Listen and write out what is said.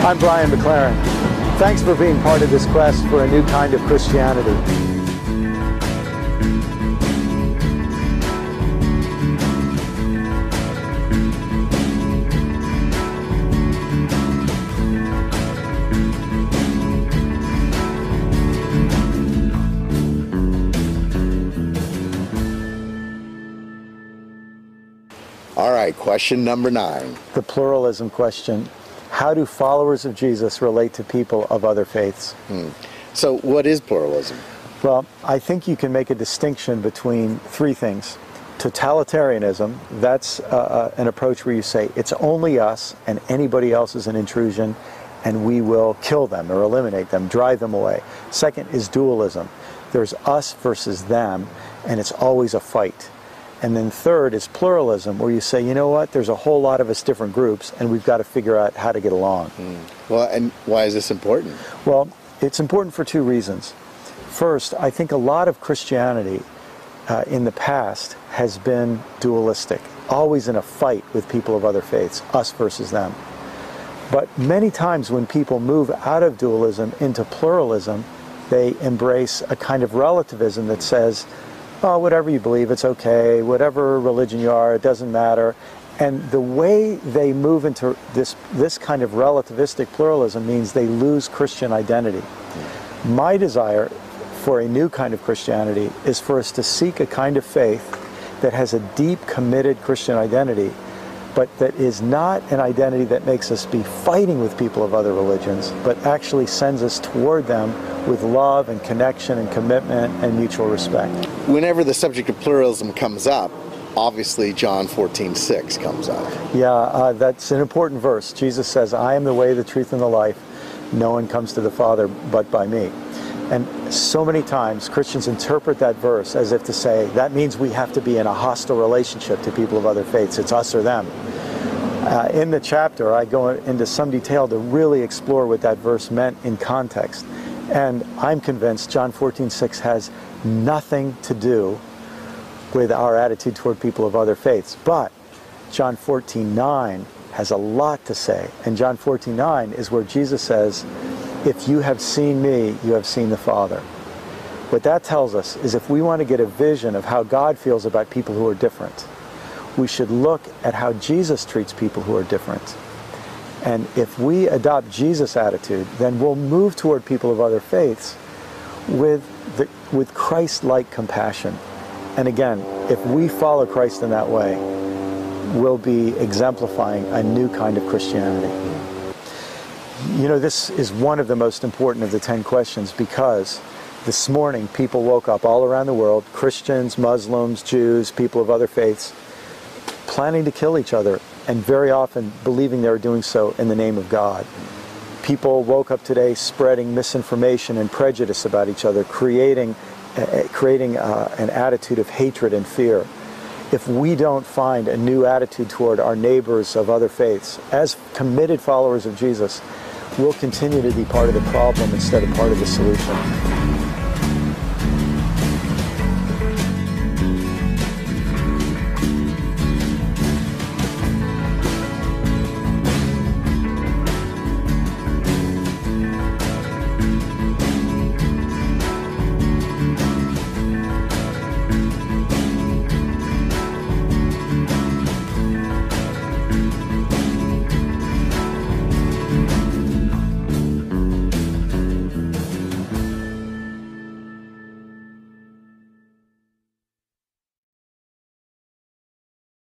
I'm Brian McLaren. Thanks for being part of this quest for a new kind of Christianity. All right, question number 9. The pluralism question. How do followers of Jesus relate to people of other faiths? So what is pluralism? Well, I think you can make a distinction between 3 things. Totalitarianism, that's an approach where you say it's only us and anybody else is an intrusion and we will kill them or eliminate them, drive them away. Second is dualism. There's us versus them and it's always a fight. And then third is pluralism, where you say, you know what, there's a whole lot of us different groups, and we've got to figure out how to get along. Well, and why is this important? Well, it's important for 2 reasons. First, I think a lot of Christianity in the past has been dualistic, always in a fight with people of other faiths, us versus them. But many times when people move out of dualism into pluralism, they embrace a kind of relativism that says, oh, whatever you believe, it's okay. Whatever religion you are, it doesn't matter. And the way they move into this kind of relativistic pluralism means they lose Christian identity. My desire for a new kind of Christianity is for us to seek a kind of faith that has a deep, committed Christian identity, but that is not an identity that makes us be fighting with people of other religions, but actually sends us toward them with love and connection and commitment and mutual respect. Whenever the subject of pluralism comes up, obviously John 14:6 comes up. Yeah, that's an important verse. Jesus says, I am the way, the truth, and the life. No one comes to the Father but by me. And so many times Christians interpret that verse as if to say, that means we have to be in a hostile relationship to people of other faiths. It's us or them. In the chapter, I go into some detail to really explore what that verse meant in context. And I'm convinced John 14:6 has nothing to do with our attitude toward people of other faiths. But John 14:9 has a lot to say. And John 14:9 is where Jesus says, if you have seen me, you have seen the Father. What that tells us is if we want to get a vision of how God feels about people who are different, we should look at how Jesus treats people who are different. And if we adopt Jesus' attitude, then we'll move toward people of other faiths with Christ-like compassion. And again, if we follow Christ in that way, we'll be exemplifying a new kind of Christianity. You know, this is one of the most important of the 10 questions because this morning people woke up all around the world, Christians, Muslims, Jews, people of other faiths, planning to kill each other, and very often believing they were doing so in the name of God. People woke up today spreading misinformation and prejudice about each other, creating an attitude of hatred and fear. If we don't find a new attitude toward our neighbors of other faiths, as committed followers of Jesus, we'll continue to be part of the problem instead of part of the solution.